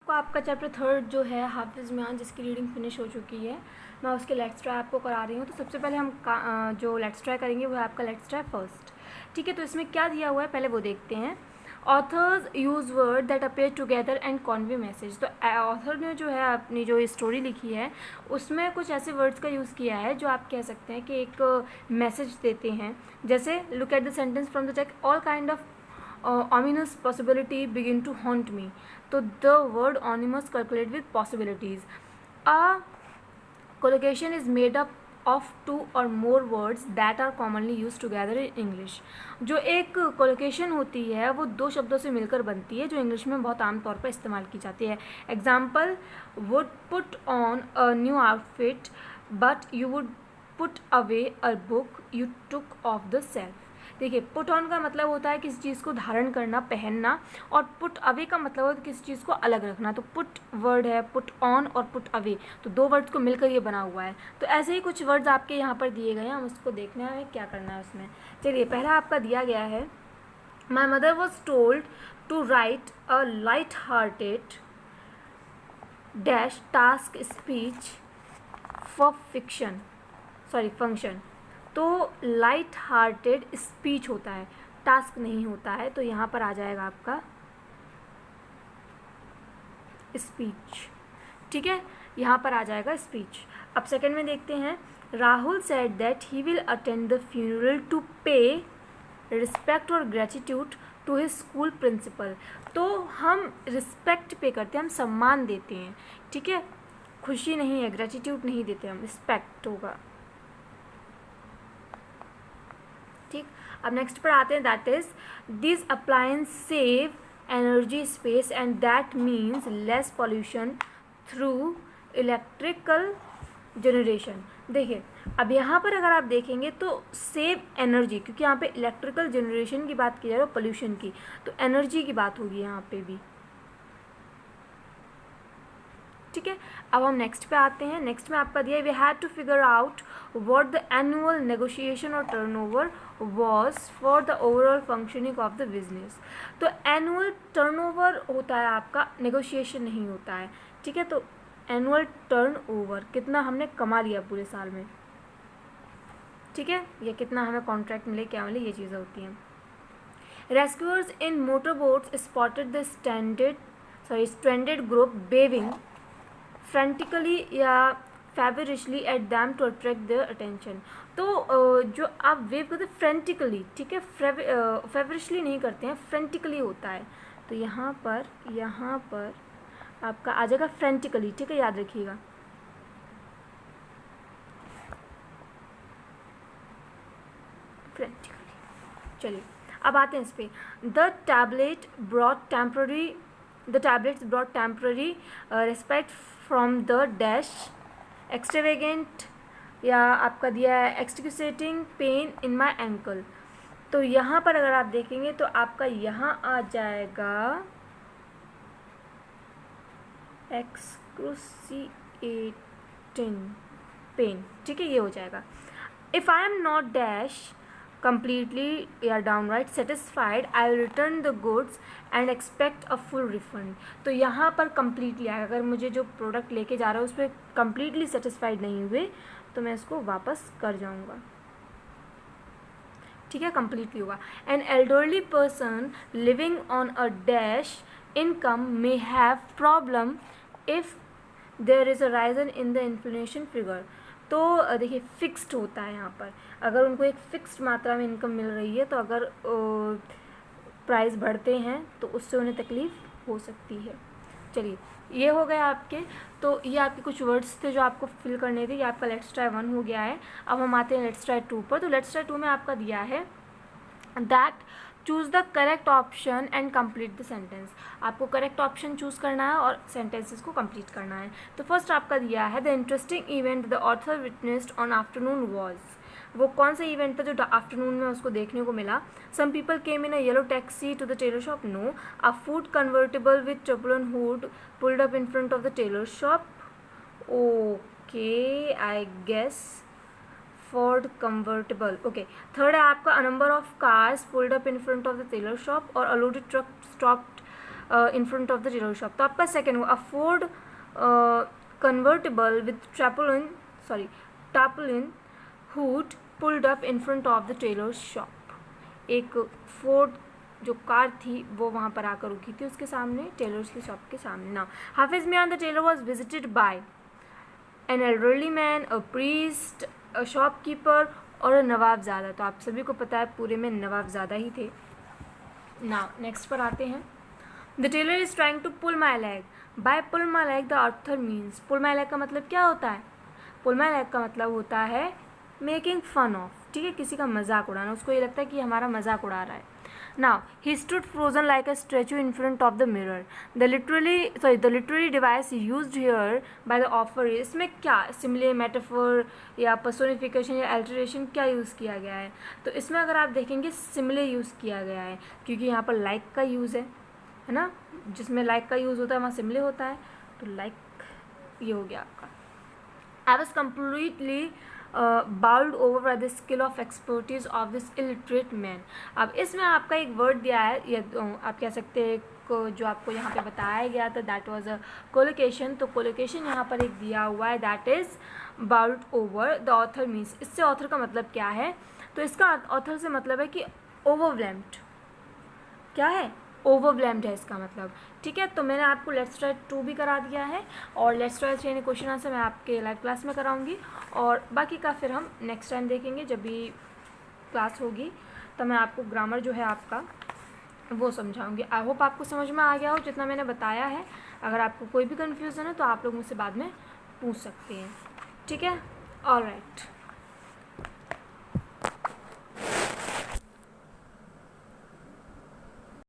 को आपका chapter third जो है हाफिज़ मियां, जिसकी रीडिंग फिनिश हो चुकी है, मैं उसके लेट्स ट्राई आपको करा रही हूँ। तो सबसे पहले हम जो लेट्स ट्राई करेंगे वो है आपका लेट्स ट्राई फर्स्ट। ठीक है, तो इसमें क्या दिया हुआ है पहले वो देखते हैं। Authors use word that appear together and Conway message. तो ऑथर ने जो है अपनी जो स्टोरी लिखी है उसमें कुछ ऐसे वर्ड्स का यूज़ किया है जो आप कह सकते हैं कि एक मैसेज देते हैं। जैसे look at the sentence from the text, all kind of ominous possibility begin to haunt me. So the word ominous calculate with possibilities. A collocation is made up of two or more words that are commonly used together in English. जो एक collocation होती है वो दो शब्दों से मिलकर बनती है जो इंग्लिश में बहुत आम तौर पर इस्तेमाल की जाती है. Example, would put on a new outfit but you would put away a book you took off the shelf. देखिए, पुट ऑन का मतलब होता है किसी चीज़ को धारण करना, पहनना, और पुट अवे का मतलब होता है किसी चीज़ को अलग रखना. तो पुट वर्ड है, पुट ऑन और पुट अवे, तो दो वर्ड्स को मिलकर ये बना हुआ है. तो ऐसे ही कुछ वर्ड्स आपके यहाँ पर दिए गए हैं, हम उसको देखना है क्या करना है उसमें. चलिए, पहला आपका दिया गया है, my mother was told to write a light hearted dash task speech for function. तो लाइट हार्टेड स्पीच होता है, टास्क नहीं होता है. तो यहाँ पर आ जाएगा आपका स्पीच. ठीक है, यहाँ पर आ जाएगा स्पीच. अब सेकंड में देखते हैं, Rahul said that he will attend the funeral to pay respect और gratitude to his school principal. तो हम रिस्पेक्ट पे करते हैं, हम सम्मान देते हैं. ठीक है, खुशी नहीं है, ग्रेटिट्यूड नहीं देते हम, रिस्पेक्ट होगा. ठीक, अब नेक्स्ट पर आते हैं, that is this appliance save energy space and that means less pollution through electrical generation. देखिए, अब यहाँ पर अगर आप देखेंगे तो सेव एनर्जी, क्योंकि यहाँ पे इलेक्ट्रिकल जनरेशन की बात की जा रही है, पोल्यूशन की, तो एनर्जी की बात होगी यहाँ पे भी. ठीक है, अब हम नेक्स्ट पे आते हैं. नेक्स्ट में आपका दिया, we had to figure out what the annual negotiation और turnover was for the overall functioning of the business. तो एनुअल टर्नओवर होता है आपका, नेगोशिएशन नहीं होता है. ठीक है, तो एनुअल टर्नओवर कितना हमने कमा लिया पूरे साल में. ठीक है, ये कितना हमें कॉन्ट्रैक्ट मिले, क्या मिले, ये चीज़ें होती हैं. Rescuers in motor boats spotted the stranded group waving frantically या feverishly at them to attract their attention. तो जो आप वेव करते हैं फ्रेंटिकली, ठीक है, फेवरिशली नहीं करते हैं, फ्रेंटिकली होता है. तो यहाँ पर आपका आ जाएगा फ्रेंटिकली. ठीक है, याद रखिएगा. फ्रेंटिकली. चलिए, अब आते हैं इस पर. The tablets brought temporary respect from the dash extravagant, या आपका दिया है एक्सक्यूसेटिंग पेन इन माई एंकल. तो यहाँ पर अगर आप देखेंगे तो आपका यहाँ आ जाएगा एक्सक्रूसिएटिंग पेन. ठीक है, ये हो जाएगा. If I am not dash completely या downright satisfied, I will return the goods and expect a full refund. तो यहाँ पर completely आएगा, अगर मुझे जो प्रोडक्ट लेके जा रहा है उस पर completely satisfied नहीं हुए तो मैं इसको वापस कर जाऊँगा. ठीक है, completely होगा. An elderly person living on a dash income may have problem if there is a rise in the inflation figure. तो देखिए, फिक्स्ड होता है यहाँ पर, अगर उनको एक फिक्स्ड मात्रा में इनकम मिल रही है तो अगर प्राइस बढ़ते हैं तो उससे उन्हें तकलीफ़ हो सकती है. चलिए, ये हो गया आपके. तो ये आपके कुछ वर्ड्स थे जो आपको फिल करने थे. ये आपका लेट्स ट्राई 1 हो गया है. अब हम आते हैं लेट्स ट्राई 2 पर. तो लेट्स ट्राई 2 में आपका दिया है that choose the correct option and complete the sentence. आपको करेक्ट ऑप्शन चूज़ करना है और सेंटेंसेस को कंप्लीट करना है. तो फर्स्ट आपका दिया है, the interesting event the author witnessed on afternoon was. वो कौन सा इवेंट था जो आफ्टरनून में उसको देखने को मिला. Some people came in a yellow taxi to the tailor shop. No. A Ford convertible with turbulent hood pulled up in front of the tailor shop. Okay, I guess Ford convertible. Okay. Third है आपका, a number of cars pulled up in front of the tailor shop, और a loaded truck stopped in front of the tailor shop. तो आपका second हुआ, a Ford convertible with tarpaulin hood pulled up in front of the tailor shop. एक Ford जो car थी वो वहाँ पर आकर रुकी थी उसके सामने, टेलर्स की शॉप के सामने। Now Hafiz Miyan the tailor was visited by an elderly man, a priest, a shopkeeper और अ नवाबजादा। तो आप सभी को पता है पूरे में नवाबजादा ही थे। नाउ नेक्स्ट पर आते हैं। The tailor is trying to pull my leg. By pull my leg the author means, pull my leg का मतलब क्या होता है? पुल माई लेग का मतलब होता है मेकिंग फन ऑफ, ठीक है, किसी का मजाक उड़ाना, उसको ये लगता है कि हमारा मजाक उड़ा रहा है। Now he stood frozen like a statue in front of the mirror. The literary device used here by the author is, इसमें क्या simile, metaphor या personification या alteration क्या यूज़ किया गया है? तो इसमें अगर आप देखेंगे simile यूज़ किया गया है, क्योंकि यहाँ पर like का यूज़ है ना, जिसमें like का यूज़ होता है वहाँ simile होता है, तो like ये हो गया आपका। I was completely bowled over by the skill of expertise of this illiterate man. अब इसमें आपका एक वर्ड दिया है, या आप कह सकते हैं जो आपको यहाँ पे बताया गया था, दैट वाज अ कोलोकेशन। तो कोलोकेशन यहाँ पर एक दिया हुआ है, that is bowled over. The author means, इससे ऑथर का मतलब क्या है? तो इसका ऑथर से मतलब है कि ओवरवेल्म्ड, क्या है? ओवरवेल्म्ड है इसका मतलब, ठीक है। तो मैंने आपको लेट्स ट्राई 2 भी करा दिया है, और लेट्स ट्राई 3 क्वेश्चन आंसर मैं आपके लाइव क्लास में कराऊंगी, और बाकी का फिर हम नेक्स्ट टाइम देखेंगे जब भी क्लास होगी, तो मैं आपको ग्रामर जो है आपका वो समझाऊंगी। आई होप आपको समझ में आ गया हो जितना मैंने बताया है। अगर आपको कोई भी कन्फ्यूज़न है तो आप लोग मुझसे बाद में पूछ सकते हैं, ठीक है। ऑलराइट।